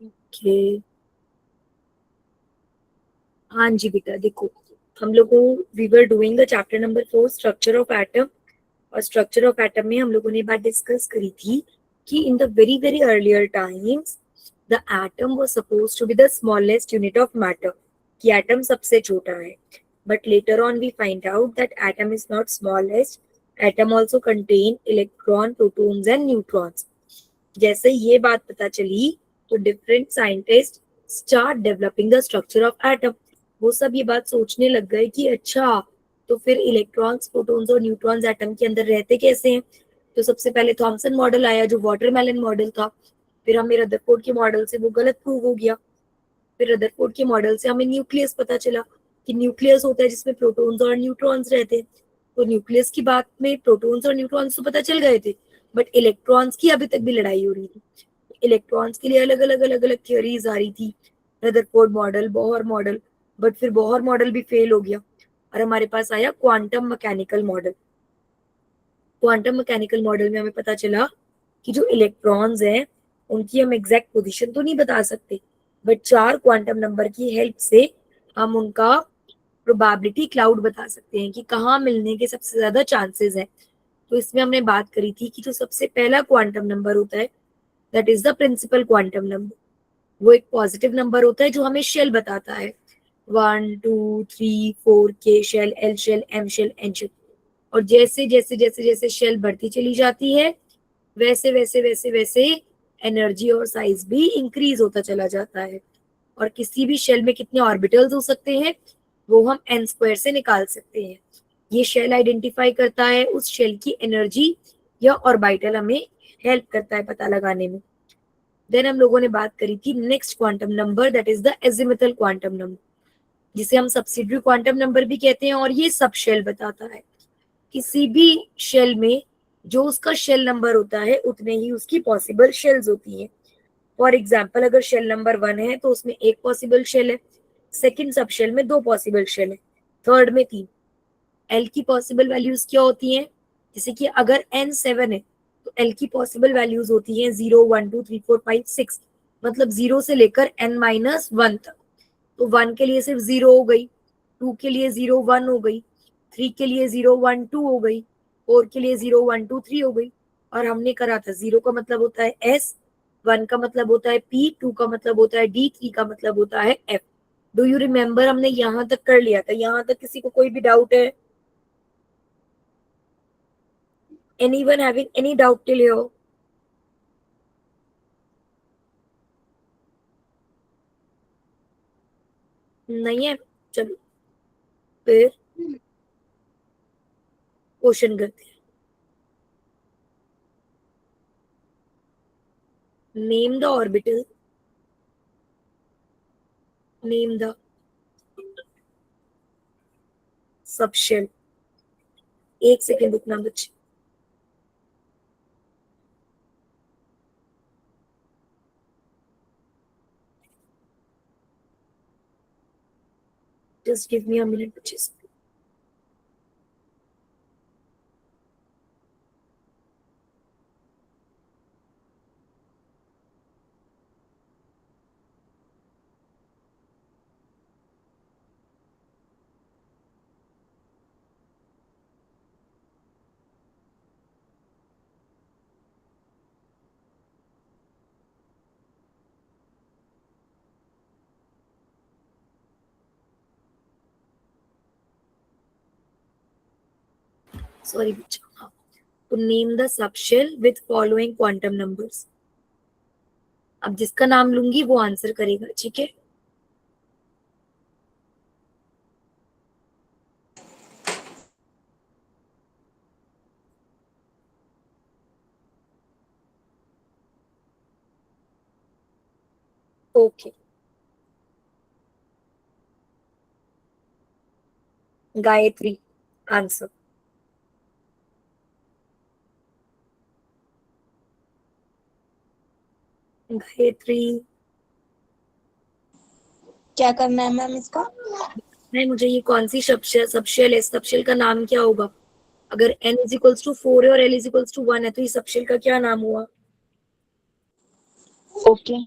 Okay, हाँ जी बेटा देखो, हम लोग को we were doing the chapter number 4 structure of atom. और स्ट्रक्चर ऑफ एटम में हम लोगों ने बात डिस्कस करी थी कि in the very very earlier times the atom was suppose to be the smallest unit of matter, कि एटम सबसे छोटा है। But later on we find out that atom is not smallest, atom also contain electron, protons and neutrons. जैसे ये बात पता चली तो different scientist start developing the structure of atom. वो सब ये बात सोचने लग गए कि अच्छा, तो फिर इलेक्ट्रॉन्स, प्रोटॉन्स और न्यूट्रॉन्स एटम के अंदर रहते कैसे हैं। तो सबसे पहले थॉमसन मॉडल आया जो वाटरमेलन मॉडल था। फिर हमें रदरफोर्ड के मॉडल से वो गलत प्रूव हो गया। फिर रदरफोर्ड के मॉडल से हमें न्यूक्लियस पता चला कि न्यूक्लियस होता है जिसमें प्रोटॉन्स और न्यूट्रॉन्स रहते हैं। तो न्यूक्लियस की बात में प्रोटॉन्स और न्यूट्रॉन्स तो पता चल गए थे, बट इलेक्ट्रॉन्स की अभी तक भी लड़ाई हो रही थी। इलेक्ट्रॉन्स के लिए अलग अलग अलग अलग थ्योरीज आ रही थी, Rutherford model, Bohr model. But फिर बोहर मॉडल भी फेल हो गया और हमारे पास आया quantum mechanical model. Quantum mechanical model में हमें पता चला कि जो इलेक्ट्रॉन्स हैं उनकी हम एग्जैक्ट पोजीशन तो नहीं बता सकते, बट 4 क्वांटम नंबर की हेल्प से हम उनका प्रोबेबिलिटी क्लाउड बता सकते हैं कि कहाँ मिलने के सबसे ज्यादा चांसेस है। तो इसमें हमने बात करी थी कि जो सबसे पहला क्वांटम नंबर होता है that is the principal quantum number. वो एक पॉजिटिव नंबर होता है जो हमें शेल बताता है, 1 2 3 4 के shell, L shell, M shell, N shell. और जैसे जैसे जैसे जैसे शेल बढ़ती चली जाती है वैसे वैसे वैसे वैसे एनर्जी और साइज भी इंक्रीज होता चला जाता है। और किसी भी शेल में कितने ऑर्बिटल्स हो सकते हैं वो हम एन स्क्वायर से निकाल सकते हैं। ये शेल आइडेंटिफाई करता है उस शेल की एनर्जी या ऑर्बिटल हमें हेल्प करता है पता लगाने में। देन हम लोगों ने बात करी थी next quantum number that is the azimuthal quantum number, जिसे हम सब्सिडियरी क्वांटम नंबर भी कहते हैं। और ये सब शेल बताता है किसी भी शेल में जो उसका शेल नंबर होता है उतने ही उसकी पॉसिबल शेल्स होती हैं। फॉर एग्जाम्पल अगर शेल नंबर 1 है तो उसमें एक पॉसिबल शेल है, सेकेंड सब शेल में 2 पॉसिबल शेल है, थर्ड में 3। एल की पॉसिबल वैल्यूज क्या होती हैं, जैसे कि अगर एन 7 है तो एल की पॉसिबल वैल्यूज होती हैं 0 1 2 3 4 5 6, मतलब 0 से लेकर n-1 तक। तो 1 के लिए सिर्फ 0 हो गई, 2 के लिए 0 1 हो गई, 3 के लिए 0 1 2 हो गई, 4 के लिए 0 1 2 3 हो गई। और हमने करा था 0 का मतलब होता है एस, 1 का मतलब होता है पी, 2 का मतलब होता है डी, 3 का मतलब होता है एफ। डू यू रिमेम्बर, हमने यहाँ तक कर लिया था। यहाँ तक किसी को कोई भी डाउट है? Anyone having any doubt till here? नहीं है? चलो फिर क्वेश्चन करते हैं। Name the orbital, name the subshell. एक सेकेंड रुकना बच्चे। Just give me a minute बच्चे। सॉरी बच्चा, हाँ। तो name the subshell with following quantum numbers. अब जिसका नाम लूंगी वो आंसर करेगा, ठीक है? Okay, Gayatri answer. गायत्री, क्या करना है मैम इसका? नहीं मुझे ये कौन सी सबशेल, सबशेल है, सबशेल का नाम क्या होगा? अगर n इज इक्वल्स टू 4 है और l इज इक्वल्स टू 1 है तो ये सबशेल का क्या नाम हुआ? ओके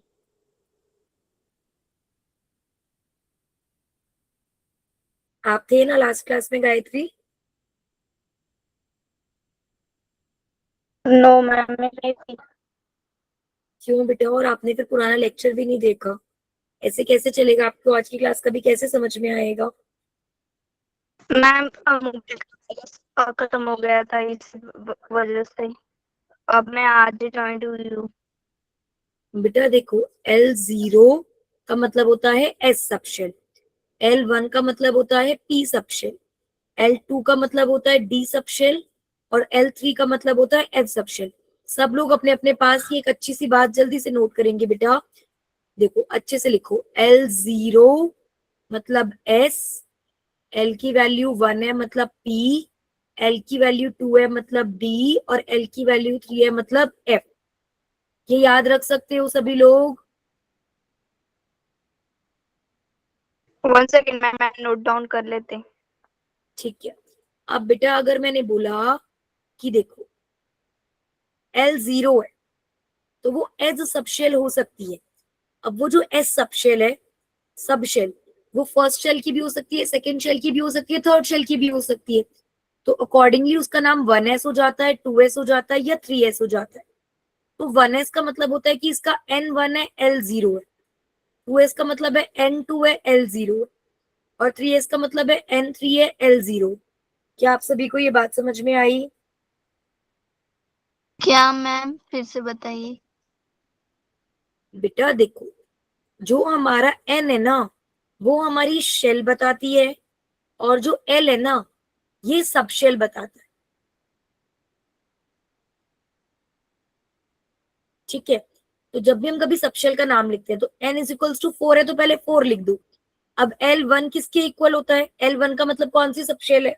आप थे ना लास्ट क्लास में गायत्री? नो मैम मैं नहीं थी। क्यों बेटा? और आपने फिर पुराना लेक्चर भी नहीं देखा, ऐसे कैसे चलेगा? आपको आज की क्लास का भी कैसे समझ में आएगा? मैम अब मुझे खत्म हो गया था इस वजह से अब मैं आज ही ज्वाइन हुई हूँ। बेटा देखो, L0 का मतलब होता है S सबशेल, L1 का मतलब होता है P सबशेल, L2 का मतलब होता है D सबशेल और L3 का मतलब होता है F सबशेल। सब लोग अपने अपने पास ही एक अच्छी सी बात जल्दी से नोट करेंगे बेटा। देखो अच्छे से लिखो, L0 मतलब S, L की वैल्यू 1 है मतलब P, L की वैल्यू 2 है मतलब D और L की वैल्यू 3 है मतलब F। ये याद रख सकते हो सभी लोग? वन सेकेंड मैम मैं नोट डाउन कर लेते। ठीक है। अब बेटा अगर मैंने बोला कि देखो L0 है तो वो एज सबशेल हो सकती है। अब वो जो एस सबशेल है, सब शेल, वो फर्स्ट शेल की भी हो सकती है, सेकंड शेल की भी हो सकती है, थर्ड शेल की भी हो सकती है। तो अकॉर्डिंगली उसका नाम 1s हो जाता है, 2s हो जाता है या 3s हो जाता है। तो 1s का मतलब होता है कि इसका N1 है, L0 है, 2s का मतलब है N2 है, L0 है और 3s का मतलब है N3 है, L0। क्या आप सभी को ये बात समझ में आई? क्या मैम फिर से बताइए। बेटा देखो, जो हमारा N है ना, वो हमारी शेल बताती है और जो L है ना, ये सब शेल बताता है। ठीक है? तो जब भी हम कभी सबशेल का नाम लिखते हैं तो n इज इक्वल्स टू 4 है तो पहले 4 लिख दो। अब L1 किसके इक्वल होता है? L1 का मतलब कौन सी सबशेल है?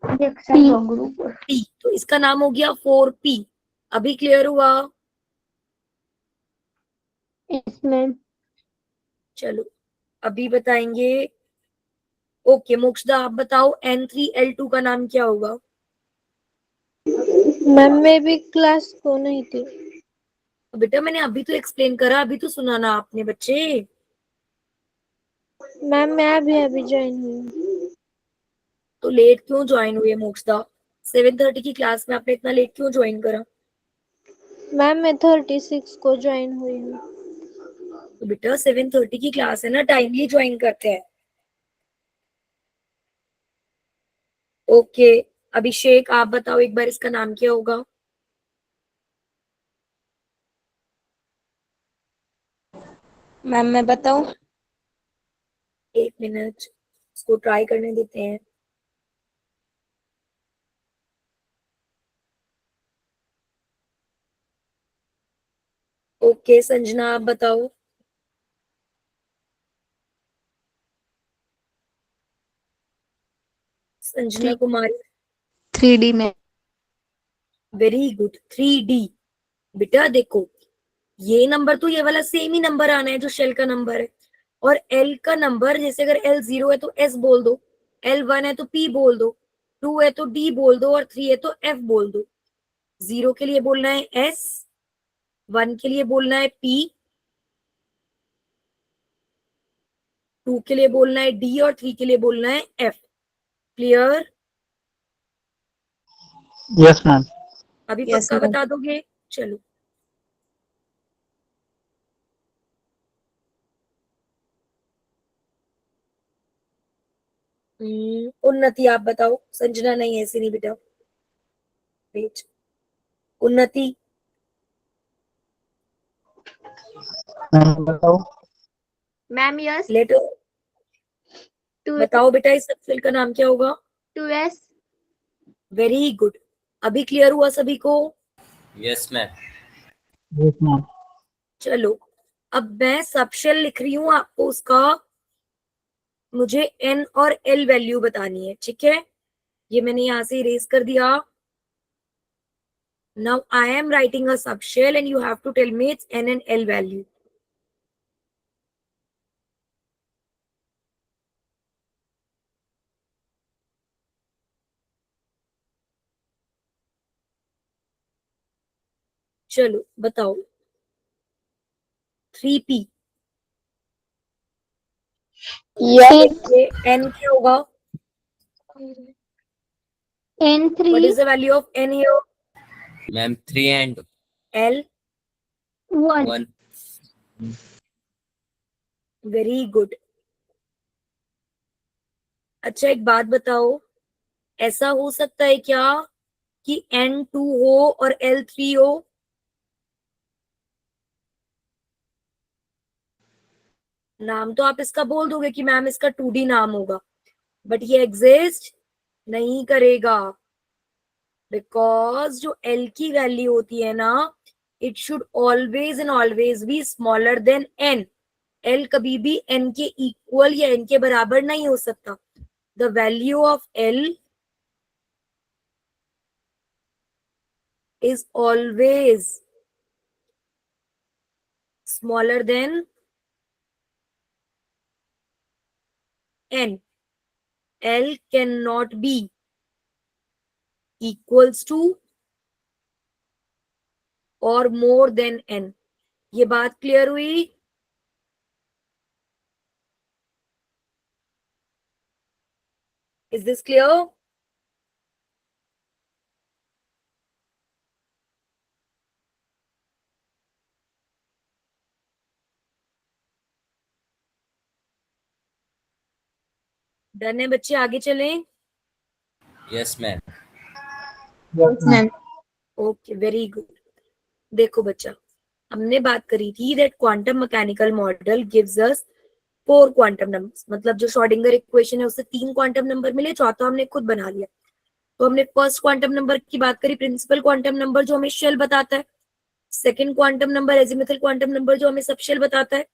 P, तो इसका नाम हो गया 4P। अभी क्लियर हुआ? Yes ma'am. चलो अभी बताएंगे। ओके मोक्षदा आप बताओ, N3L2 का नाम क्या होगा? मैम मैं भी क्लास को नहीं थी। तो बेटा मैंने अभी तो एक्सप्लेन करा, अभी तो सुना ना आपने बच्चे। मैम मैं अभी ज्वाइन हुई हूँ। तो लेट क्यों ज्वाइन हुए मोक्षदा? 7:30 की क्लास में आपने इतना लेट क्यों ज्वाइन करा? मैम मैं 36 को ज्वाइन हुई हूँ। तो बेटा 7:30 की क्लास है ना, टाइमली ज्वाइन करते हैं। ओके अभिषेक आप बताओ एक बार इसका नाम क्या होगा? मैम मैं बताऊँ। एक मिनट, इसको ट्राई करने देते हैं। ओके संजना आप बताओ। संजना कुमारी। 3D में। Very good, 3D। बेटा देखो, ये नंबर तो ये वाला सेम ही नंबर आना है जो शेल का नंबर है। और एल का नंबर, जैसे अगर L0 है तो S बोल दो, L1 है तो P बोल दो, 2 है तो D बोल दो और 3 है तो F बोल दो। 0 के लिए बोलना है S, 1 के लिए बोलना है P, 2 के लिए बोलना है D और 3 के लिए बोलना है F। क्लियर? Yes ma'am. अभी यस पक्का मैम। बता दोगे? चलो उन्नति आप बताओ। संजना नहीं, ऐसे नहीं बेटा, वेट। उन्नति मैम बताओ। Ma'am yes. लेट, टू बताओ बेटा इस सबसेल का नाम क्या होगा? 2s। Very good. अभी क्लियर हुआ सभी को? Yes ma'am. Yes ma'am. चलो अब मैं सबशेल लिख रही हूँ आपको, उसका मुझे N और L वैल्यू बतानी है। ठीक है, ये मैंने यहाँ से इरेज कर दिया। Now I am writing a subshell and you have to tell me its N and L value. चलो बताओ। 3P, ये n क्या होगा? What N3 is the value of n here? Ma'am, 3 and L. 1. 1. Very good. अच्छा एक बात बताओ, ऐसा हो सकता है क्या कि N2 हो और L3 हो? नाम तो आप इसका बोल दोगे कि मैम इसका 2D नाम होगा, बट ये एग्जिस्ट नहीं करेगा, बिकॉज जो L की वैल्यू होती है ना, it should always and always be smaller than N. L कभी भी N के इक्वल या N के बराबर नहीं हो सकता. The value of L is always smaller than n. L cannot be equals to or more than n. ये बात क्लियर हुई? Is this clear? डन है बच्चे, आगे चलें. Yes, ma'am. Yes, ma'am. Okay very good. देखो बच्चा, हमने बात करी थी that quantum mechanical model gives us 4 quantum numbers. मतलब जो श्रोडिंगर इक्वेशन है उससे 3 क्वांटम नंबर मिले, चौथा हमने खुद बना लिया. तो हमने फर्स्ट क्वांटम नंबर की बात करी, प्रिंसिपल क्वांटम नंबर जो हमें शेल बताता है. Second quantum number azimuthal quantum number जो हमें सबशेल बताता है.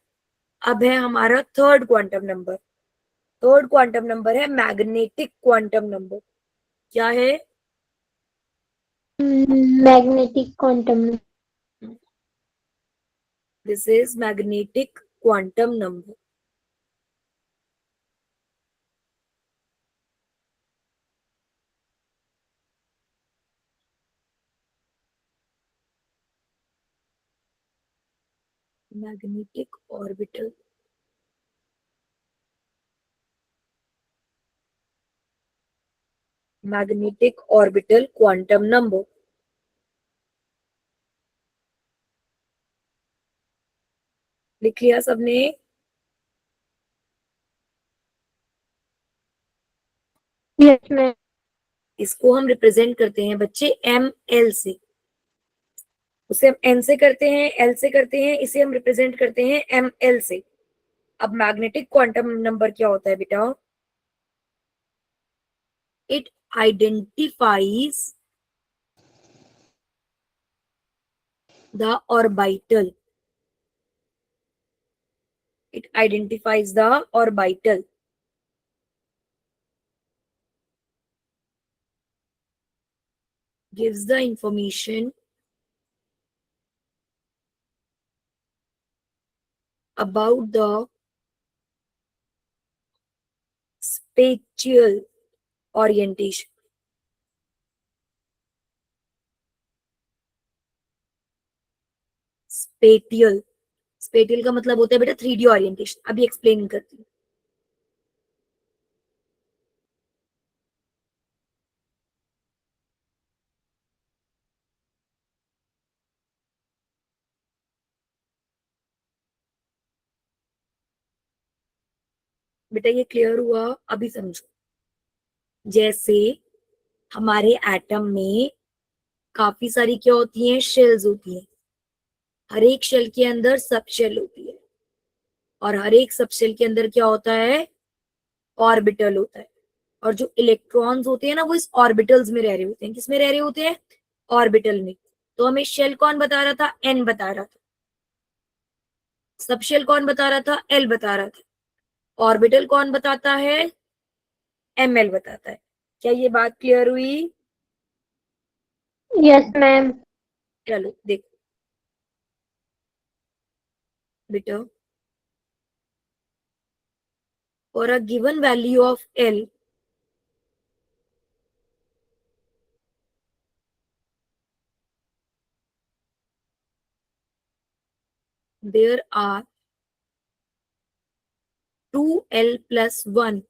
अब है हमारा third quantum number. Third quantum number है मैग्नेटिक क्वांटम नंबर. क्या है? Magnetic quantum. This is magnetic quantum number. Magnetic orbital. Magnetic orbital quantum number. लिख लिया सबने? Yes, ma'am. इसको हम रिप्रेजेंट करते हैं बच्चे एम एल से. उसे हम एन से करते हैं, एल से करते हैं, इसे हम रिप्रेजेंट करते हैं एम एल से. अब मैग्नेटिक क्वांटम नंबर क्या होता है बेटा? It identifies the orbital. It identifies the orbital. Gives the information about the spatial orientation. Spatial. Spatial का मतलब होता है बेटा 3D ओरिएंटेशन. अभी एक्सप्लेन करती हूँ. बेटा ये क्लियर हुआ? अभी समझो. जैसे हमारे एटम में काफी सारी क्या होती हैं? शेल्स होती हैं. हर एक शेल के अंदर सब शेल होती है, और हर एक सब शेल के अंदर क्या होता है? ऑर्बिटल होता है. और जो इलेक्ट्रॉन्स होते हैं ना, वो इस ऑर्बिटल्स में रह रहे होते हैं. किसमें रह रहे होते हैं? ऑर्बिटल में. तो हमें शेल कौन बता रहा था? एन बता रहा था. सब शेल कौन बता रहा था? एल बता रहा था. ऑर्बिटल कौन बताता है? एम एल बताता है. क्या ये बात क्लियर हुई? Yes, ma'am. चलो देखो बेटा, for a given value of L, there are 2l+1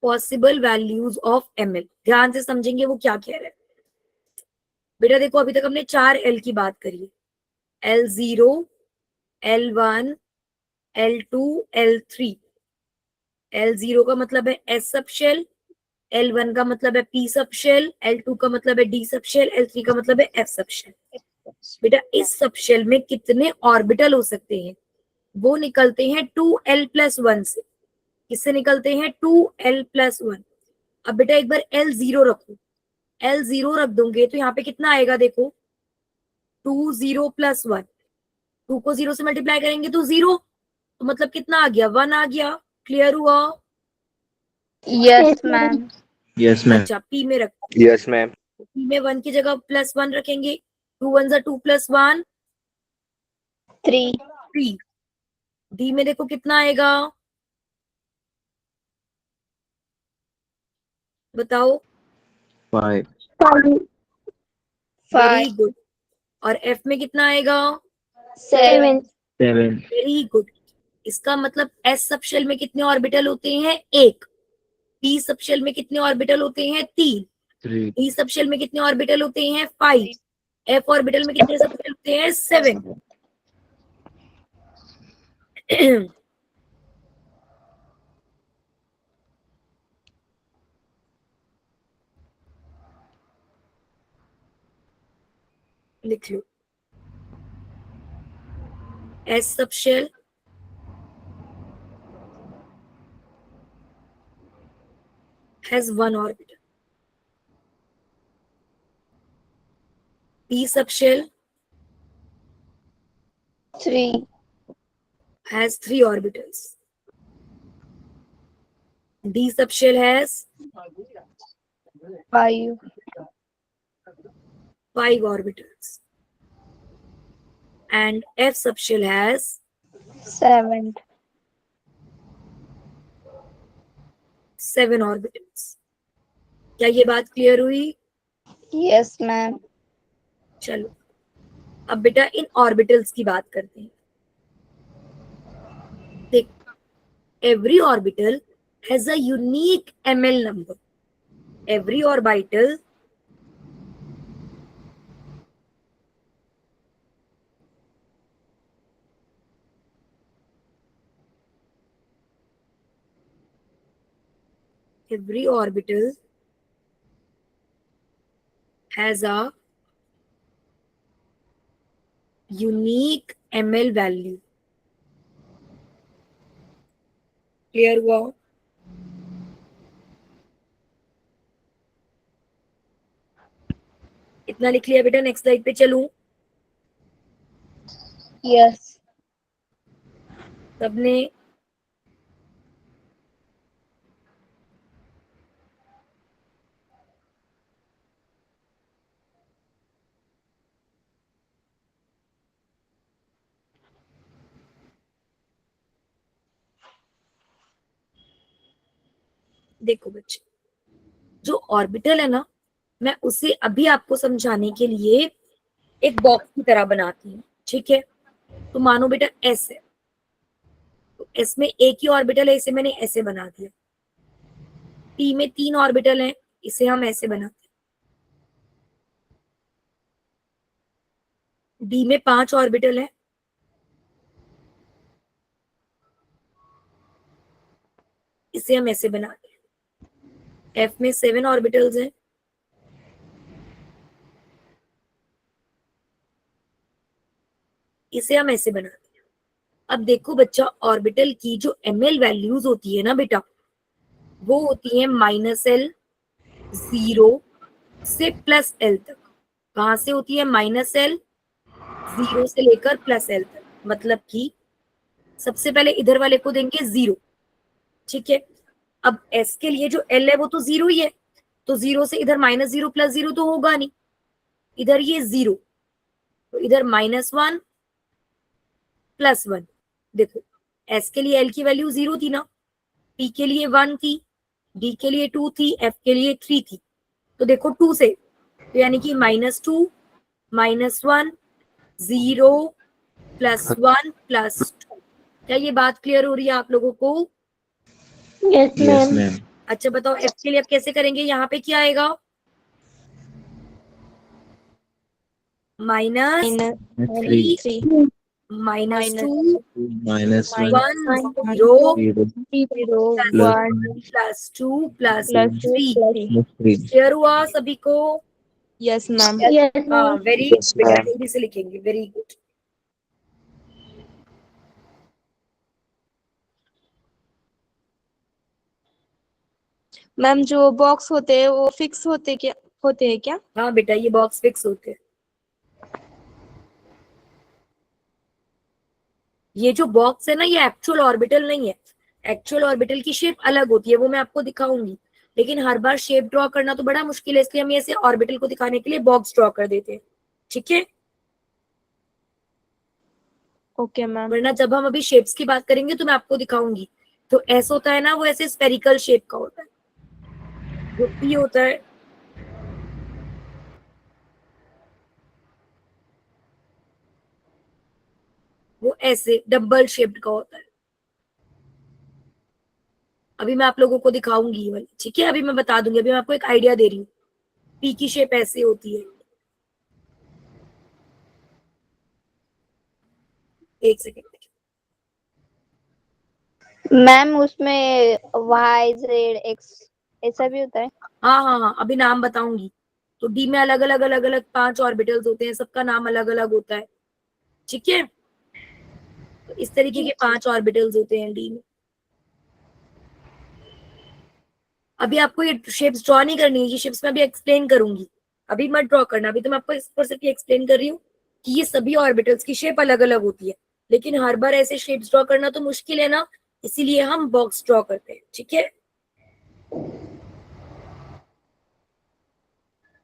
possible values of ml। ध्यान से समझेंगे वो क्या कह रहे हैं। बेटा देखो अभी तक हमने 4l की बात करी है, L0, L1, L2, L3। L0 का मतलब है S सब शेल, L1 का मतलब है P सब शेल, L2 का मतलब है D सब शेल, L3 का मतलब है F सब शेल। बेटा इस सब शेल में कितने ऑर्बिटल हो सकते हैं? वो निकलते हैं 2l+1 से। किससे निकलते हैं? 2l+1। अब बेटा एक बार L0 रखो, L0 रख दूंगे तो यहाँ पे कितना आएगा देखो, 2 0 + 1। 2 को 0 से मल्टीप्लाई करेंगे तो 0, तो मतलब कितना आ गया? 1 आ गया। क्लियर हुआ? Yes ma'am. Yes, ma'am. अच्छा P में रख, Yes, ma'am. P में 1 की जगह +1 रखेंगे, 2 1 2 + 1 3 3। D में देखो कितना आएगा, बताओ। 5. Very good. और F में कितना आएगा? 7 7. Very good. इसका मतलब S सब शेल में कितने ऑर्बिटल होते हैं? 1। P सब शेल में कितने ऑर्बिटल होते हैं? 3। 3. D सब शेल में कितने ऑर्बिटल होते हैं? 5। F ऑर्बिटल में कितने सब शेल होते हैं? 7। लिख लो, S subshell has 1 orbital. P subshell 3 has 3 orbitals. D subshell has 5 5 orbitals. And F subshell has 7 7 orbitals. क्या ये बात क्लियर हुई? Yes ma'am. चलो अब बेटा इन ऑर्बिटल्स की बात करते हैं। देख, every orbital has a unique ml number. Every orbital has a unique ml value. Clear हुआ? इतना लिख लिया बेटा, नेक्स्ट स्लाइड पे चलूं? यस सबने देखो बच्चे, जो ऑर्बिटल है ना, मैं उसे अभी आपको समझाने के लिए एक बॉक्स की तरह बनाती हूँ, ठीक है? तो मानो बेटा S है, तो S में एक ही ऑर्बिटल है, इसे मैंने ऐसे बना दिया। P में 3 ऑर्बिटल हैं, इसे हम ऐसे बनाते हैं। D में 5 ऑर्बिटल है, इसे हम ऐसे बनाते हैं। F में 7 ऑर्बिटल्स हैं, इसे हम ऐसे बनाते हैं। अब देखो बच्चा, ऑर्बिटल की जो ml वैल्यूज होती है ना बेटा, वो होती है -L, 0 से +L तक। कहां से होती है? -L, 0 से लेकर +L तक। मतलब कि सबसे पहले इधर वाले को देंगे 0, ठीक है? अब S के लिए जो L है वो तो 0 ही है, तो 0 से इधर -0 + 0 तो होगा नहीं, इधर ये 0, तो इधर -1 +1। देखो S के लिए L की वैल्यू 0 थी ना, P के लिए 1 थी, D के लिए 2 थी, F के लिए 3 थी। तो देखो 2 से, तो यानी कि -2 -1 0 +1 +2, क्या ये बात क्लियर हो रही है आप लोगों को? Yes, Yes, ma'am. ma'am. अच्छा बताओ एफ के लिए अब कैसे करेंगे? यहाँ पे क्या आएगा? Minus Minus Three. 3. Minus Minus 2 Minus one. 1 0 Zero. 0 Plus 1 plus 2 plus plus 2 3 plus 3. plus three. Clear हुआ सभी को? Yes, ma'am. Yes, हाँ ma'am. वेरी Yes, बेटा ma'am. जल्दी से लिखेंगे वेरी गुड। मैम जो बॉक्स होते हैं वो फिक्स होते हैं क्या? हाँ बेटा ये बॉक्स फिक्स होते हैं। ये जो बॉक्स है ना ये एक्चुअल ऑर्बिटल नहीं है। एक्चुअल ऑर्बिटल की शेप अलग होती है, वो मैं आपको दिखाऊंगी, लेकिन हर बार शेप ड्रॉ करना तो बड़ा मुश्किल है, इसलिए हम ऐसे ऑर्बिटल को दिखाने के लिए बॉक्स ड्रॉ कर देते हैं। ठीक है, ओके मैम। वरना जब हम अभी शेप्स की बात करेंगे तो मैं आपको दिखाऊंगी। तो एस होता है ना, वो ऐसे स्फेरिकल शेप का होता है। जो पी होता है वो ऐसे डबल शेप्ड का होता है। अभी मैं आप लोगों को दिखाऊंगी ये वाली, ठीक है, अभी मैं बता दूंगी, अभी मैं आपको एक आइडिया दे रही हूँ। पी की शेप ऐसे होती है। एक सेकेंड। मैम उसमें Y Z X ऐसा भी होता है? हाँ हाँ हाँ, अभी नाम बताऊंगी। तो डी में अलग अलग 5 ऑर्बिटल्स होते हैं, सबका नाम अलग अलग होता है। ठीक है, तो इस तरीके के 5 ऑर्बिटल्स होते हैं डी में। अभी आपको ये शेप्स ड्रॉ नहीं करनी है, ये शेप्स मैं अभी एक्सप्लेन करूंगी, अभी मत ड्रॉ करना। अभी तो मैं आपको इस पर सिर्फ एक्सप्लेन कर रही हूँ कि ये सभी ऑर्बिटल्स की शेप अलग अलग होती है, लेकिन हर बार ऐसे शेप्स ड्रॉ करना तो मुश्किल है ना, इसीलिए हम बॉक्स ड्रॉ करते हैं। ठीक है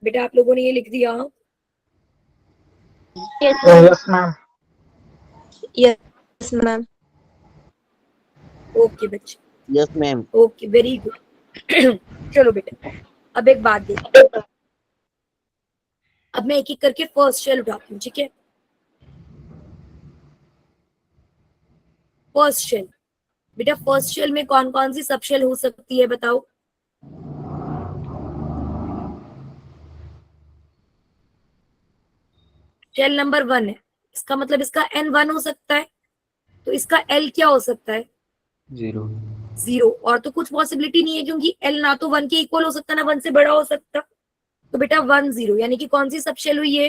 बेटा, आप लोगों ने ये लिख दिया? Yes, ma'am. Yes ma'am. Okay बच्चे, Yes, ma'am. Okay very good. चलो बेटा, अब एक बात देखो, अब मैं एक एक करके फर्स्ट शेल उठाती हूँ। ठीक है, फर्स्ट शेल बेटा, फर्स्ट शेल में कौन कौन सी सब शेल हो सकती है बताओ? शेल नंबर 1 है, इसका मतलब इसका एन 1 हो सकता है, तो इसका एल क्या हो सकता है? 0. 0। और तो कुछ पॉसिबिलिटी नहीं है, क्योंकि एल ना तो 1 के इक्वल हो सकता ना 1 से बड़ा हो सकता। तो बेटा 1 0, यानी कि कौन सी सब शेल हुई है?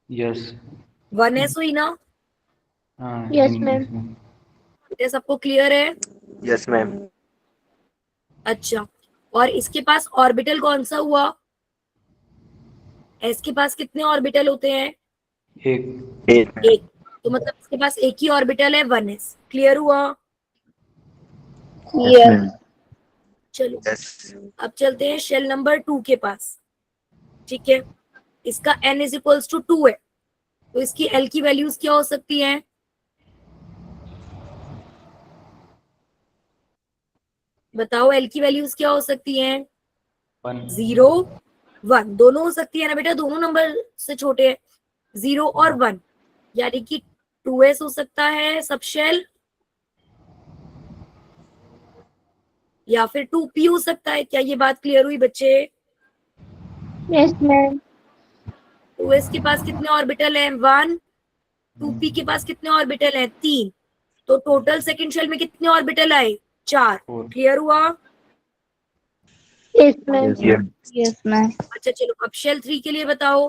Yes. 1s हुई ना? Yes, ma'am. बेटा सबको क्लियर है? Yes, ma'am. अच्छा, और इसके पास ऑर्बिटल कौन सा हुआ? एस के पास कितने ऑर्बिटल होते हैं? एक। तो मतलब इसके पास एक ही ऑर्बिटल है 1s। क्लियर हुआ? Yes, ma'am. चलो Yes. अब चलते हैं शेल नंबर 2 के पास। ठीक है, इसका n इज इक्वल्स टू 2 है, तो इसकी l की वैल्यूज क्या हो सकती हैं? बताओ l की वैल्यूज क्या हो सकती हैं? 0 1 दोनों हो सकती है ना बेटा, दोनों नंबर से छोटे हैं, 0 और 1, यानी कि 2s हो सकता है सब शेल, या फिर 2p हो सकता है। क्या ये बात क्लियर हुई बच्चे? Yes, ma'am. 2s के पास कितने ऑर्बिटल हैं? 1। 2p के पास कितने ऑर्बिटल हैं? 3। तो टोटल सेकंड शेल में कितने ऑर्बिटल आए? 4। क्लियर हुआ? Yes, ma'am. Yes. Yes, ma'am. अच्छा चलो, अब शेल 3 के लिए बताओ।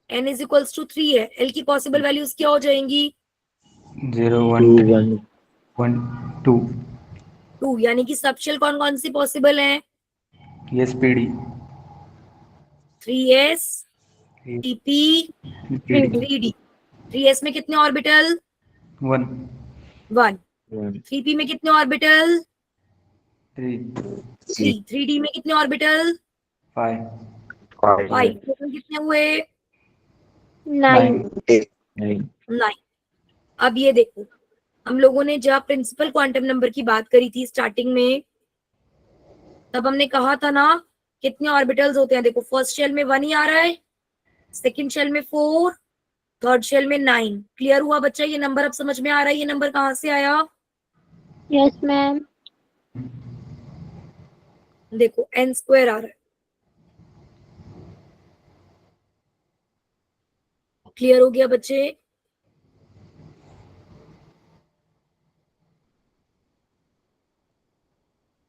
n इज इक्वल्स टू 3 है, l की पॉसिबल वैल्यूज क्या हो जाएंगी? 0 1 1 1 2. 2, यानी कि सब शेल कौन कौन सी पॉसिबल है? Yes, PD. 3s, tp, 3d। 3s में कितने ऑर्बिटल? 1 1। 3p में कितने ऑर्बिटल? 3 3। 3d में कितने ऑर्बिटल? 5 5। टोटल कितने हुए? 9. 9। अब ये देखो, हम लोगों ने जब प्रिंसिपल क्वांटम नंबर की बात करी थी स्टार्टिंग में, तब हमने कहा था ना कितने ऑर्बिटल्स होते हैं। देखो फर्स्ट शेल में 1 ही आ रहा है, सेकंड शेल में 4, थर्ड शेल में 9। क्लियर हुआ बच्चा? ये नंबर अब समझ में आ रहा है, ये नंबर कहाँ से आया? Yes, ma'am. देखो n² आ रहा है। क्लियर हो गया बच्चे?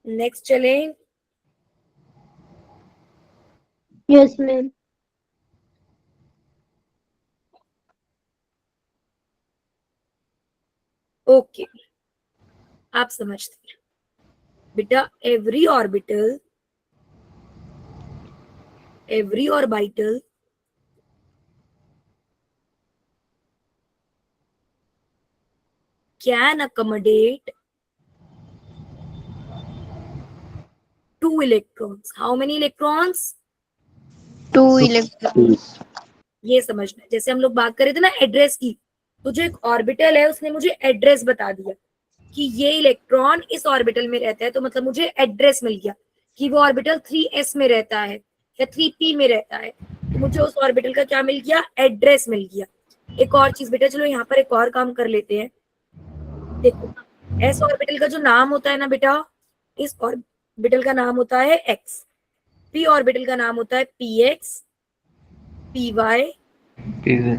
नेक्स्ट चलें। Yes, ma'am. ओके, आप समझते हैं बेटा। Every orbital can accommodate 2 electrons. How many electrons? 2 electrons. ये समझना है। जैसे हम लोग बात कर रहे थे ना एड्रेस की, तो जो एक ऑर्बिटल है उसने मुझे एड्रेस बता दिया कि ये इलेक्ट्रॉन इस ऑर्बिटल में रहता है, तो मतलब मुझे एड्रेस मिल गया कि वो ऑर्बिटल 3s में रहता है या 3p में रहता है, तो मुझे उस ऑर्बिटल का क्या मिल गया? एड्रेस मिल गया। एक और चीज बेटा, चलो यहाँ पर एक और काम कर लेते हैं। देखो एस ऑर्बिटल का जो नाम होता है ना बेटा, इस ऑर्बिटल का नाम होता है x, p ऑर्बिटल का नाम होता है px, py, PZ.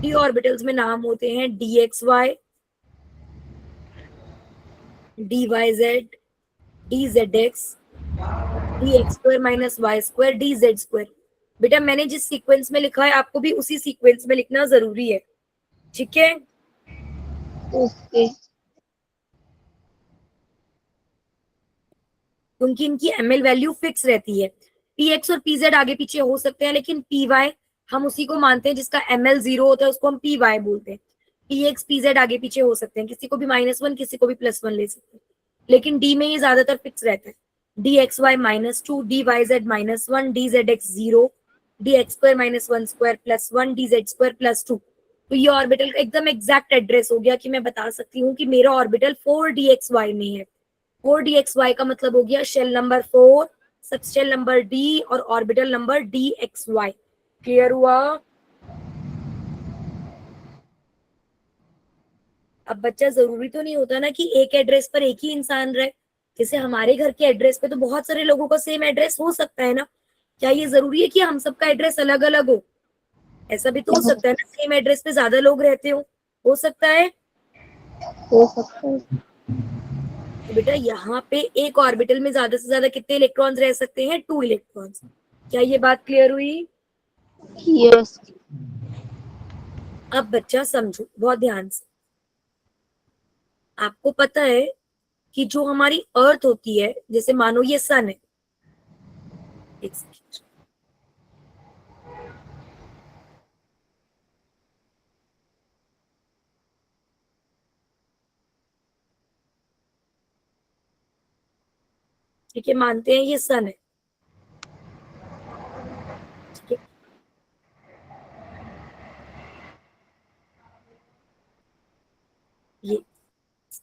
d orbitals में नाम होते हैं dxy, dyz, dzx, dx² minus y² dz²। बेटा मैंने जिस सीक्वेंस में लिखा है आपको भी उसी सीक्वेंस में लिखना जरूरी है, ठीक है? Okay. क्योंकि इनकी ml वैल्यू फिक्स रहती है। px और pz आगे पीछे हो सकते हैं, लेकिन py हम उसी को मानते हैं जिसका ml 0 होता है, उसको हम py बोलते हैं। px pz आगे पीछे हो सकते हैं, किसी को भी -1 किसी को भी +1 ले सकते हैं, लेकिन d में ये ज्यादातर फिक्स रहता है। dxy -2, dyz -1, dzx 0, dx² -1² +1, dz² +2। तो ये ऑर्बिटल का एकदम एग्जैक्ट एड्रेस हो गया कि मैं बता सकती हूँ कि मेरा ऑर्बिटल 4dxy में है। 4dxy का मतलब हो गया shell number 4, subshell number d और ऑर्बिटल नंबर dxy। क्लियर हुआ? अब बच्चा जरूरी तो नहीं होता ना कि एक एड्रेस पर एक ही इंसान रहे। जैसे हमारे घर के एड्रेस पे तो बहुत सारे लोगों का सेम एड्रेस हो सकता है ना। क्या ये जरूरी है कि हम सबका एड्रेस अलग अलग हो? ऐसा भी तो हो सकता है ना, सेम एड्रेस पे ज्यादा लोग रहते हो सकता है। हो सकता है। तो बेटा यहाँ पे एक ऑर्बिटल में ज्यादा से ज्यादा कितने इलेक्ट्रॉन्स रह सकते हैं? 2 इलेक्ट्रॉन्स। क्या ये बात क्लियर हुई? Yes. अब बच्चा समझो बहुत ध्यान से। आपको पता है कि जो हमारी अर्थ होती है, जैसे मानो ये सन है, एक सेकंड, ठीक है, मानते हैं ये सन है, ठीक है। ये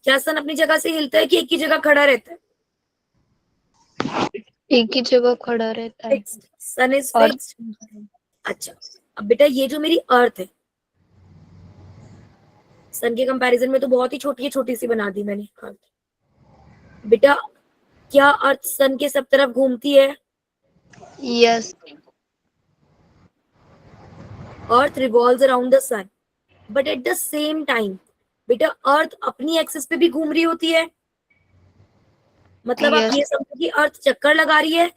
क्या सन अपनी जगह से हिलता है कि एक ही जगह खड़ा रहता है? एक ही जगह खड़ा रहता है। फिक्स्ड, सन इज और फिक्स्ड। अच्छा, अब बेटा ये जो मेरी अर्थ है, सन के कंपैरिजन में तो बहुत ही छोटी सी बना दी मैंने अर्थ। बेटा क्या अर्थ सन के सब तरफ घूमती है? yes. Earth revolves around the sun, but at the same time बेटा अर्थ अपनी एक्सिस पे भी घूम रही होती है। मतलब आप Yes. ये समझो कि अर्थ चक्कर लगा रही है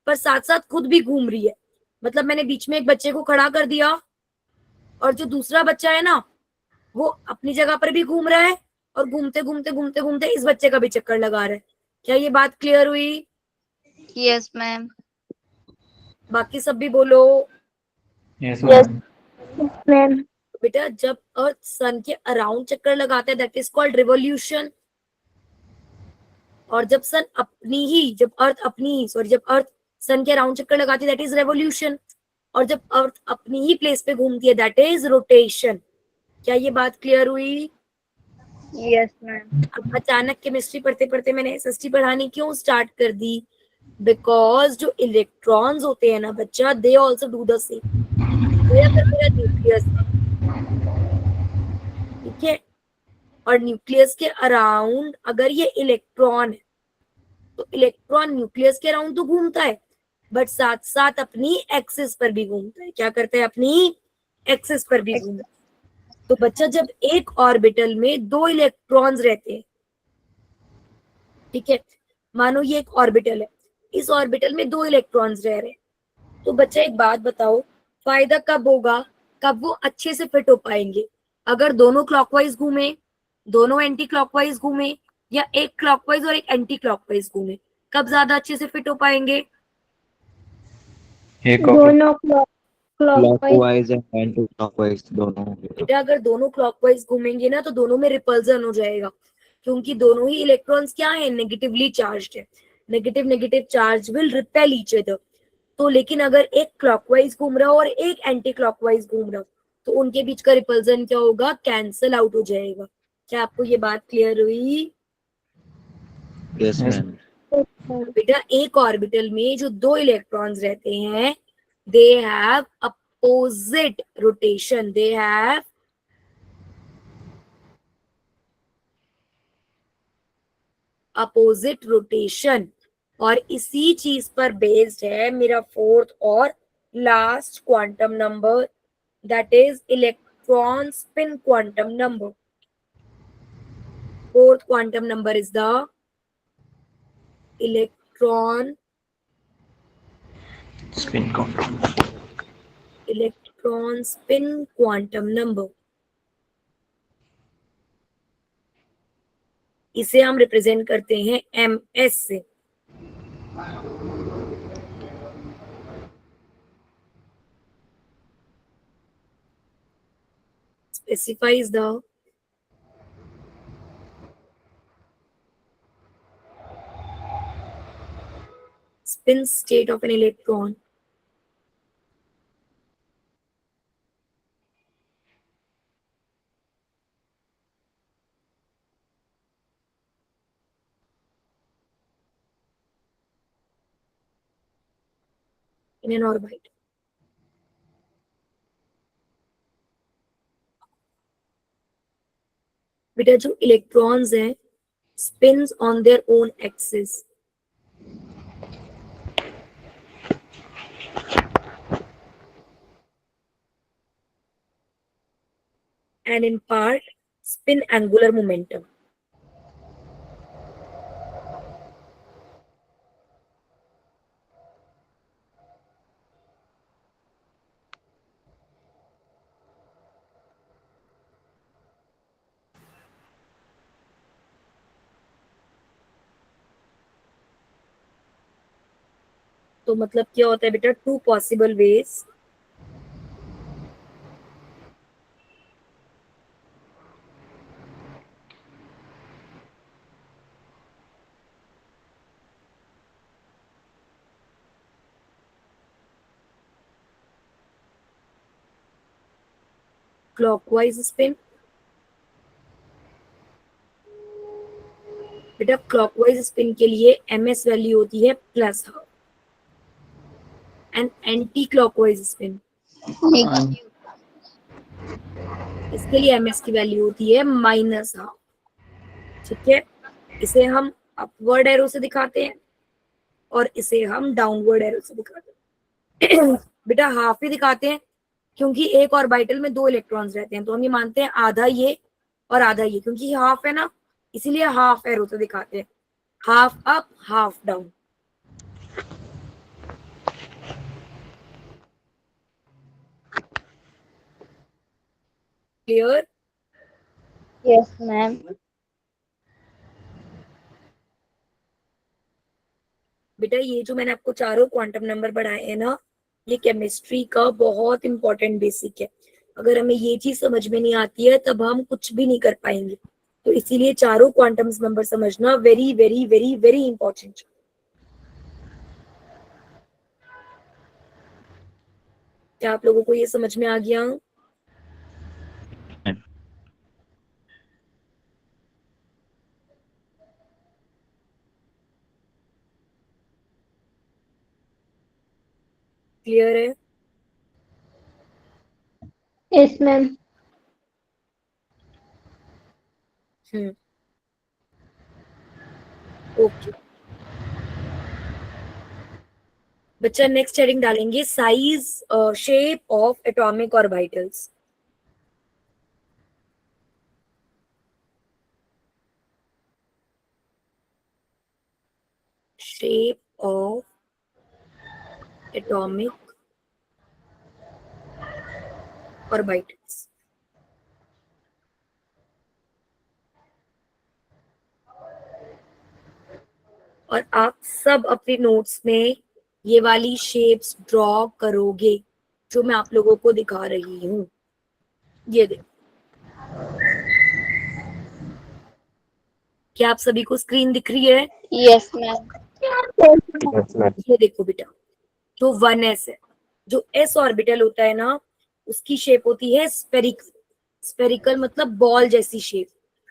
पर साथ साथ खुद भी घूम रही है। मतलब मैंने बीच में एक बच्चे को खड़ा कर दिया और जो दूसरा बच्चा है ना, वो अपनी जगह पर भी घूम रहा है और घूमते घूमते घूमते घूमते इस बच्चे का भी चक्कर लगा रहा है। क्या ये बात क्लियर हुई? Yes, ma'am. बाकी सब भी बोलो। Yes, Yes. ma'am. Ma'am. बेटा जब अर्थ सन के अराउंड चक्कर लगाता है दैट इज कॉल्ड रिवोल्यूशन, और जब अर्थ सन के अराउंड चक्कर लगाती है दैट इज रेवोल्यूशन, और जब अर्थ अपनी ही प्लेस पे घूमती है दैट इज रोटेशन। क्या ये बात क्लियर हुई? Yes, ma'am. अब अचानक केमिस्ट्री पढ़ते पढ़ते मैंने एसएसटी पढ़ानी क्यों स्टार्ट कर दी? बिकॉज जो इलेक्ट्रॉन्स होते हैं ना बच्चा, they also do the same. ये अगर मेरा न्यूक्लियस है, ठीक है, और न्यूक्लियस के अराउंड अगर ये इलेक्ट्रॉन है, तो इलेक्ट्रॉन न्यूक्लियस के अराउंड तो घूमता है, बट साथ साथ अपनी एक्सिस पर भी घूमता है। क्या करता है? अपनी एक्सिस पर भी घूमता है। तो बच्चा जब एक ऑर्बिटल में दो इलेक्ट्रॉन्स रहते हैं, ठीक है, मानो ये एक ऑर्बिटल है, इस ऑर्बिटल में दो इलेक्ट्रॉन्स रह रहे हैं, तो बच्चा एक बात बताओ, फायदा कब होगा? कब वो अच्छे से फिट हो पाएंगे? अगर दोनों क्लॉकवाइज घूमे, दोनों एंटी क्लॉकवाइज घूमे, या एक क्लॉकवाइज और एक एंटी क्लॉकवाइज घूमे, कब ज्यादा अच्छे से फिट हो पाएंगे? एक ऑफ दोनों clockwise clockwise and anti clockwise दोनों होंगे तो। बेटा अगर दोनों क्लॉकवाइज घूमेंगे ना, तो दोनों में रिपल्जन हो जाएगा, क्योंकि दोनों ही इलेक्ट्रॉन्स क्या है? नेगेटिवली चार्ज्ड है। Negative negative charge will repel each other. तो लेकिन अगर एक क्लॉकवाइज घूम रहा हो और एक एंटी क्लॉकवाइज घूम रहा हो, तो उनके बीच का रिपल्जन क्या होगा? कैंसल आउट हो जाएगा। क्या आपको ये बात क्लियर हुई? Yes Yes. मैम। बेटा एक ऑर्बिटल में जो दो इलेक्ट्रॉन्स रहते हैं, they have opposite rotation, they have opposite rotation. और इसी चीज पर बेस्ड है मेरा फोर्थ और last quantum number, that is electron spin quantum number. Fourth quantum number is the electron Spin quantum. Electron spin quantum number. इसे हम represent करते हैं ms से। Specifies the spin state of an electron in an orbit. बेटा जो electrons हैं, spins on their own axis, and in part spin angular momentum. तो मतलब क्या होता है बेटा? Two possible ways clockwise spin. बेटा क्लॉकवाइज स्पिन के लिए ms वैल्यू होती है plus half, and anti clockwise spin इसके लिए ms की वैल्यू होती है माइनस हाफ। ठीक है, इसे हम अपवर्ड एरो से दिखाते हैं और इसे हम डाउनवर्ड एरो से दिखाते हैं। बेटा हाफ ही दिखाते हैं, क्योंकि एक ऑर्बिटल में दो इलेक्ट्रॉन्स रहते हैं, तो हम ये मानते हैं आधा ये और आधा ये, क्योंकि हाफ है ना, इसीलिए हाफ एरो से दिखाते हैं, half up half down. Clear? Yes ma'am. बेटा ये जो मैंने आपको चारों क्वांटम नंबर बढ़ाए हैं ना, ये केमिस्ट्री का बहुत इंपॉर्टेंट बेसिक है। अगर हमें ये चीज समझ में नहीं आती है, तब हम कुछ भी नहीं कर पाएंगे। तो इसीलिए चारों क्वांटम नंबर समझना very very very very important. क्या आप लोगों को ये समझ में आ गया? क्लियर है? Yes, ma'am. ओके बच्चा, नेक्स्ट हेडिंग डालेंगे size shape of atomic orbitals. Shape of atomic orbitals. और आप सब अपने नोट्स में ये वाली शेप्स ड्रॉ करोगे जो मैं आप लोगों को दिखा रही हूँ। ये देखो, क्या आप सभी को स्क्रीन दिख रही है? Yes, ma'am. Yes, ma'am. ये देखो बेटा, जो 1s है, जो s ऑर्बिटल होता है ना, उसकी शेप होती है स्फेरिकल। स्फेरिकल मतलब बॉल जैसी शेप।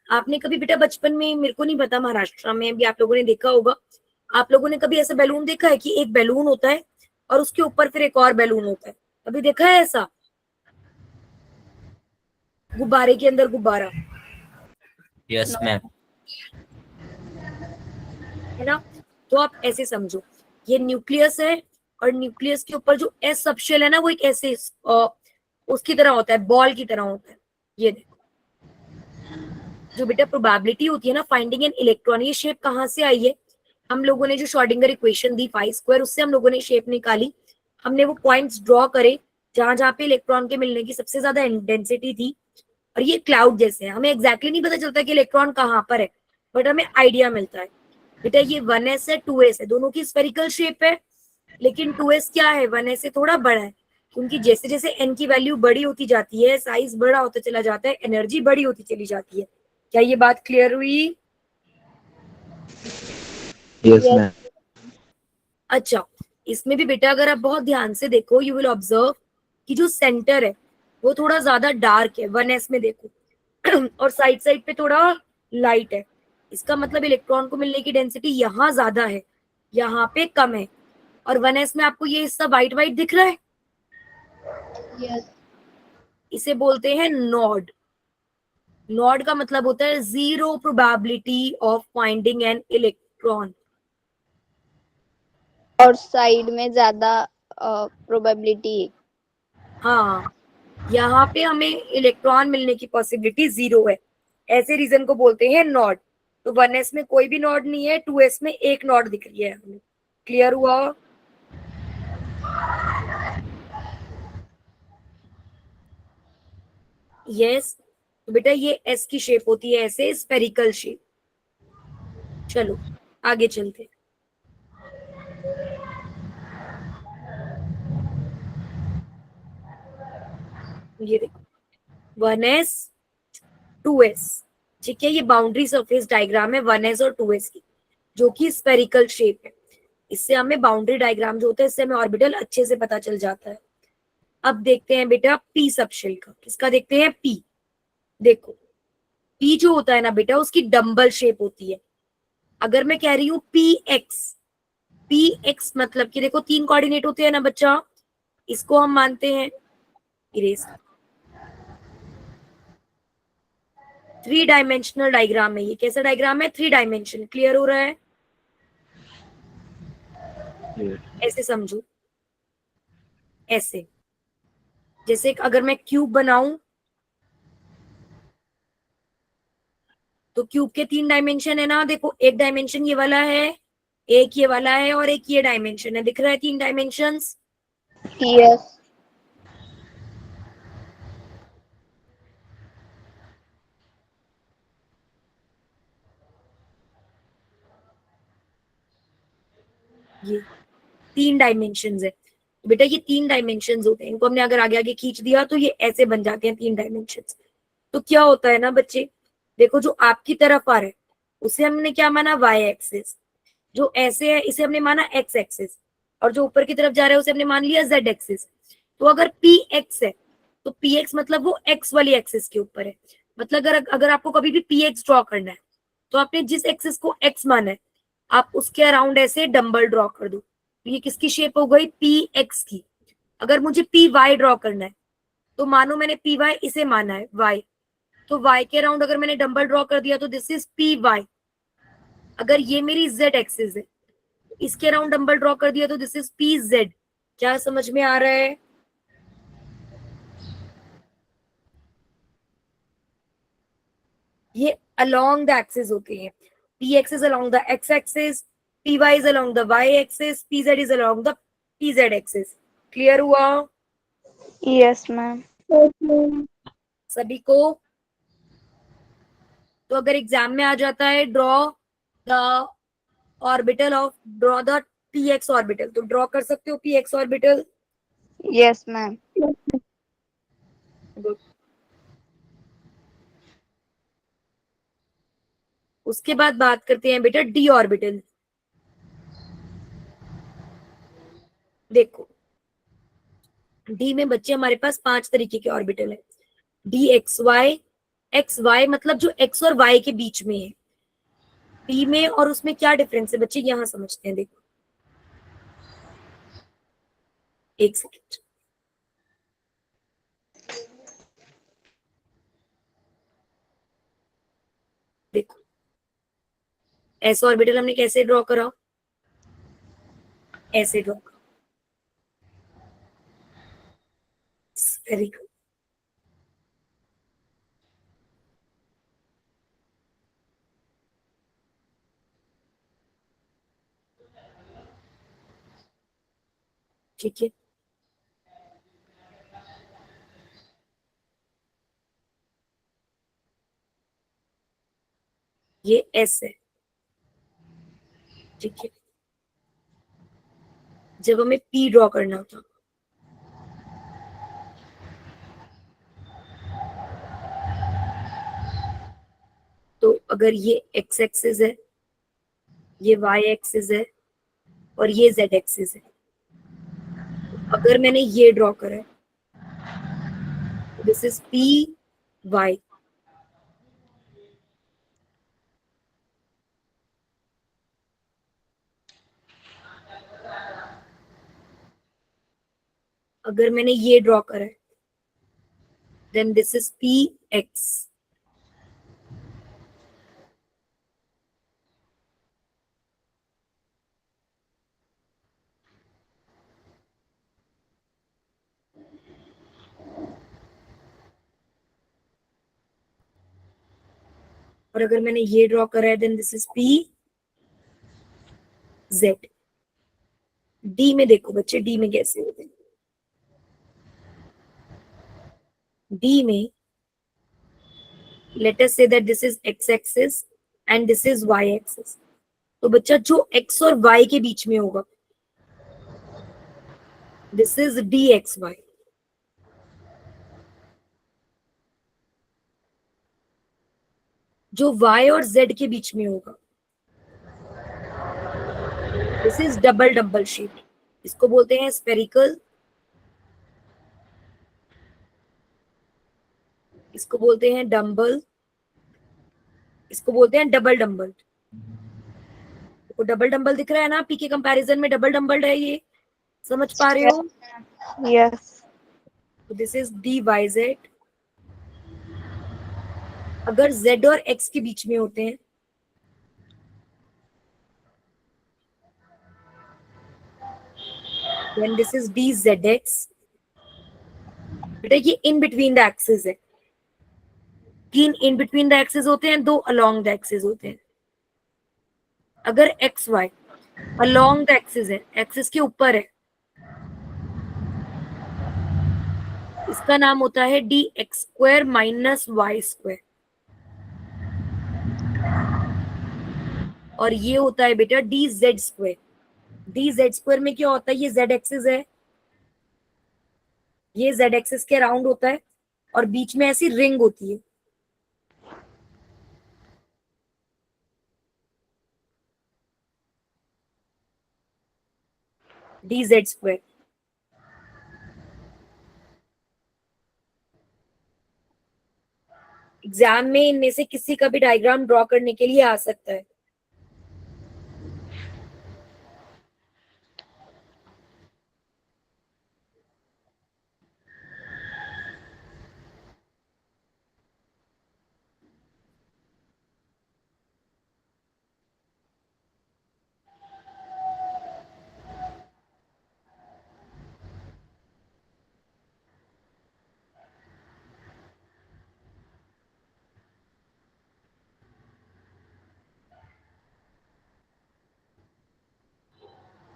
आपने कभी बेटा बचपन में, मेरे को नहीं पता, महाराष्ट्र में भी आप लोगों ने देखा होगा, आप लोगों ने कभी ऐसा बैलून देखा है कि एक बैलून होता है और उसके ऊपर फिर एक और बैलून होता है? कभी देखा है ऐसा? गुब्बारे के अंदर गुब्बारा, Yes, ma'am. है ना? तो आप ऐसे समझो, ये न्यूक्लियस है और न्यूक्लियस के ऊपर जो एस सबशेल है ना, वो एक ऐसे उसकी तरह होता है, बॉल की तरह होता है। ये देखो, जो बेटा प्रोबेबिलिटी होती है ना फाइंडिंग एन इलेक्ट्रॉन, ये शेप कहाँ से आई है? हम लोगों ने जो श्रोडिंगर इक्वेशन दी पाई स्क्वायर, उससे हम लोगों ने शेप निकाली। हमने वो पॉइंट्स ड्रॉ करे जहां जहां पे इलेक्ट्रॉन के मिलने की सबसे ज्यादा इंटेंसिटी थी। और ये क्लाउड जैसे है, हमें एग्जैक्टली नहीं पता चलता कि इलेक्ट्रॉन कहाँ पर है, बट हमें आइडिया मिलता है। बेटा ये 1s है, 2s है, दोनों की स्फेरिकल शेप है, लेकिन 2s क्या है, 1s से थोड़ा बड़ा है, क्योंकि जैसे जैसे n की वैल्यू बड़ी होती जाती है, साइज बड़ा होता चला जाता है, एनर्जी बड़ी होती चली जाती है। क्या ये बात क्लियर हुई? Yes, ma'am. अच्छा, इसमें भी बेटा अगर आप बहुत ध्यान से देखो, यू विल ऑब्जर्व कि जो सेंटर है वो थोड़ा ज्यादा डार्क है 1s में, देखो और साइड साइड पे थोड़ा लाइट है। इसका मतलब इलेक्ट्रॉन को मिलने की डेंसिटी यहाँ ज्यादा है, यहाँ पे कम है। और 1s में आपको ये हिस्सा व्हाइट व्हाइट दिख रहा है, Yes. इसे बोलते हैं नॉड। नॉड का मतलब होता है zero probability of finding an electron. और साइड में ज्यादा प्रोबेबिलिटी। हाँ, यहाँ पे हमें इलेक्ट्रॉन मिलने की पॉसिबिलिटी 0 है, ऐसे रीजन को बोलते हैं नॉड। तो 1s में कोई भी नॉड नहीं है, 2s में एक नॉड दिख रही है हमें। क्लियर हुआ? यस। तो बेटा ये s की शेप होती है ऐसे, स्फेरिकल शेप। चलो आगे चलते हैं। ये देखो 1s 2s, ठीक है, ये बाउंड्री सरफेस डायग्राम है 1s और 2s की, जो कि स्फेरिकल शेप है। इससे हमें बाउंड्री डायग्राम जो होता है, इससे हमें ऑर्बिटल अच्छे से पता चल जाता है। अब देखते हैं बेटा p सबशेल का। किसका देखते हैं? p। देखो p जो होता है ना बेटा, उसकी डम्बल शेप होती है। अगर मैं कह रही हूँ px मतलब कि देखो 3 कोऑर्डिनेट होते हैं ना बच्चा, इसको हम मानते हैं इरेज 3 डायमेंशनल डायग्राम है। ये कैसा डायग्राम है? 3 डायमेंशन। क्लियर हो रहा है? Yes. ऐसे समझो, ऐसे जैसे अगर मैं क्यूब बनाऊं तो क्यूब के 3 डायमेंशन है ना, देखो एक डायमेंशन ये वाला है, एक ये वाला है और एक ये डायमेंशन है। दिख रहा है 3 डायमेंशंस? Yes. ये 3 डायमेंशंस है। तो बेटा ये 3 डायमेंशंस होते हैं, इनको हमने अगर आगे आगे खींच दिया तो ये ऐसे बन जाते हैं 3 डायमेंशंस। तो क्या होता है ना बच्चे, देखो जो आपकी तरफ आ रहा है उसे हमने क्या माना? Y axis. जो ऐसे है इसे हमने माना एक्स एक्सिस, और जो ऊपर की तरफ जा रहा है उसे हमने मान लिया जेड एक्सिस। तो अगर पी एक्स है तो पी एक्स मतलब वो एक्स वाली एक्सिस के ऊपर है। मतलब अगर आपको कभी भी पी एक्स ड्रॉ करना है तो आपने जिस एक्सिस को एक्स माना है, आप उसके अराउंड ऐसे डंबल ड्रॉ कर दो। तो ये किसकी शेप हो गई? पी एक्स की। अगर मुझे पी वाई ड्रॉ करना है तो मानो मैंने पी वाई इसे माना है वाई, तो वाई के अराउंड अगर मैंने डंबल ड्रॉ कर दिया तो दिस इज पी वाई। अगर ये मेरी जेड एक्सिस है, इसके अराउंड डंबल ड्रॉ कर दिया तो दिस इज पी जेड। क्या समझ में आ रहा है? ये अलोंग द एक्सिस होती है। P x is along the x axis, p y is along the y axis, p z is along the p z axis. Clear हुआ यस मैम। सभी को? तो अगर एग्जाम में आ जाता है draw the orbital of, draw the p x orbital, तो ड्रॉ कर सकते हो p x orbital. Yes ma'am. Good. उसके बाद बात करते हैं बेटा डी ऑर्बिटल। देखो डी में बच्चे हमारे पास 5 तरीके के ऑर्बिटल है। डी एक्स वाई मतलब जो एक्स और वाई के बीच में है। डी में और उसमें क्या डिफरेंस है बच्चे, यहां समझते हैं। देखो एक सेकेंड, देखो एस ऑर्बिटल हमने कैसे ड्रॉ करा, ऐसे ड्रॉ करा। Very good. ठीक है, ये एस है। ठीक है, जब हमें पी ड्रॉ करना था तो अगर ये एक्स एक्सिस है, ये वाई एक्सिस है और ये जेड एक्सिस है, अगर मैंने ये ड्रॉ करा है दिस इज पी वाई। अगर मैंने ये ड्रॉ करा है then this is p x. और अगर मैंने ये ड्रॉ करा है then this is p z. D में देखो बच्चे, डी में कैसे होते हैं। डी में let us say that this is x axis and this is y axis. तो बच्चा जो एक्स और वाई के बीच में होगा this is d x y. जो y और z के बीच में होगा this is double double shape. इसको बोलते हैं स्पेरिकल, इसको बोलते हैं डम्बल, इसको बोलते हैं डबल डम्बल। तो डबल डम्बल दिख रहा है ना, पी के कंपैरिजन में डबल डम्बल है ये, समझ पा रहे हो? यस। तो this is d y z. अगर z और x के बीच में होते हैं then this is dzx। बेटा ये इन बिटवीन द एक्सिस है। 3 इन बिटवीन द एक्सिस होते हैं, 2 अलोंग द एक्सिस होते हैं। अगर x y along the axis है, एक्सिस के ऊपर है, इसका नाम होता है d x square minus y square. और ये होता है बेटा d z square. D z square में क्या होता है, ये जेड एक्सिस है, ये जेड एक्सिस के अराउंड होता है और बीच में ऐसी रिंग होती है। D z square. एग्जाम में इनमें से किसी का भी डायग्राम ड्रॉ करने के लिए आ सकता है।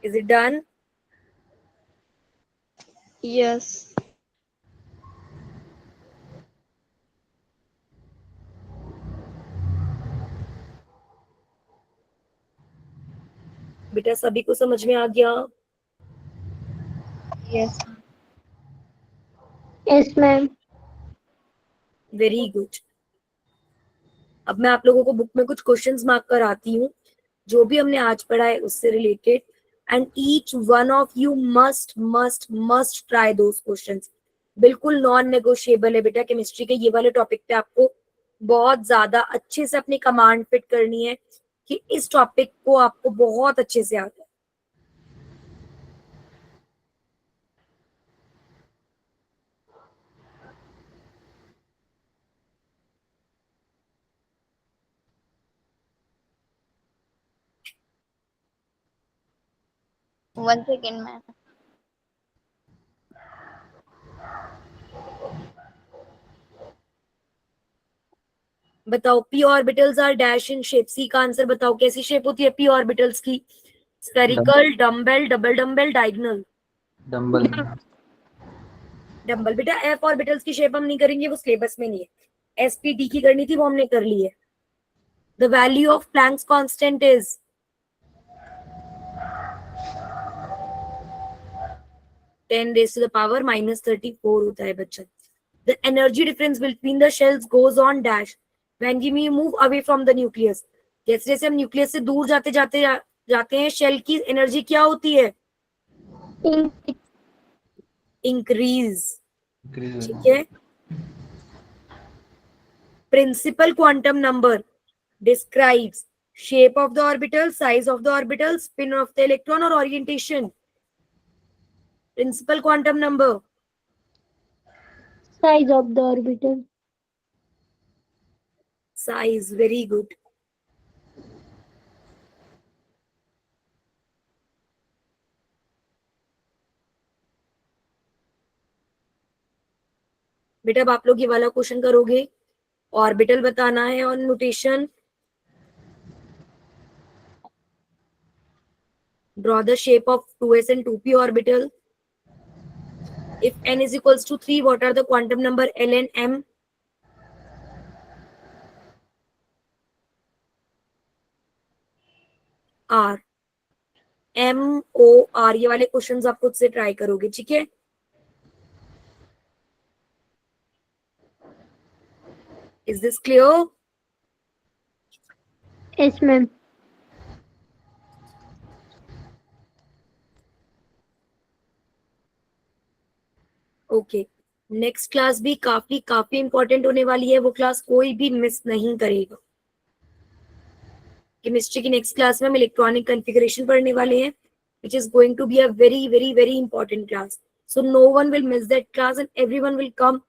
Is it done? Yes. बेटा सभी को समझ में आ गया? Yes. Yes, ma'am. Very good. अब मैं आप लोगों को बुक में कुछ क्वेश्चंस मार्क कराती हूँ जो भी हमने आज पढ़ा है उससे related, and each one of you must must must try those questions. बिल्कुल नॉन नेगोशिएबल है बेटा. केमिस्ट्री के ये वाले टॉपिक पे आपको बहुत ज्यादा अच्छे से अपनी कमांड फिट करनी है कि इस टॉपिक को आपको बहुत अच्छे से आता है. One second, ma'am. बताओ. P orbitals are dash in shape. C का आंसर बताओ. कैसी शेप होती है पी ऑर्बिटल्स की? Spherical, dumbbell, double dumbbell, diagonal? Dumbbell. Dumbbell. बेटा एफ ऑर्बिटल्स की शेप हम नहीं करेंगे, वो सिलेबस में नहीं है. एसपीटी की करनी थी, वो हमने कर ली है. The value of Planck's constant is 10 raised to the power minus 34 होता है बच्चा. The energy difference between the shells goes on dash when we move away from the nucleus. जैसे जैसे हम न्यूक्लियस से दूर जाते हैं, शेल की एनर्जी क्या होती है? इंक्रीज. ठीक है. Principal quantum number describes shape of the orbital, size of the orbital, spin of the electron or orientation. Principal quantum number. Size of the orbital. Size. Very good. बेटा अब आप लोग ये वाला क्वेश्चन करोगे. ऑर्बिटल बताना है और notation. Draw the shape of 2s and 2p orbital. If n is equals to 3, what are the quantum number L and M? R. M O R. ये वाले क्वेश्चंस आप खुद से ट्राई करोगे. ठीक है. Is this clear? Yes, ma'am. Okay. Next class भी काफी काफी इंपॉर्टेंट होने वाली है. वो क्लास कोई भी मिस नहीं करेगा. केमिस्ट्री की नेक्स्ट क्लास में हम इलेक्ट्रॉनिक कॉन्फ़िगरेशन पढ़ने वाले हैं, which is going to be a very very very important class. So no one will miss that class and everyone will come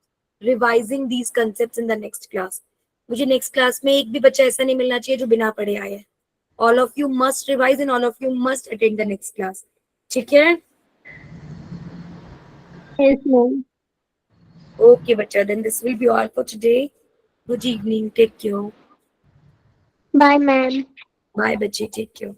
revising these concepts in the next class. मुझे next class में एक भी बच्चा ऐसा नहीं मिलना चाहिए जो बिना पढ़े आया है. All of you must revise and all of you must attend the next class. ठीक है. Yes, ma'am. Okay बच्चा, then this will be all for today. Good evening. Take care. Bye, ma'am. Bye बच्चे. Take care.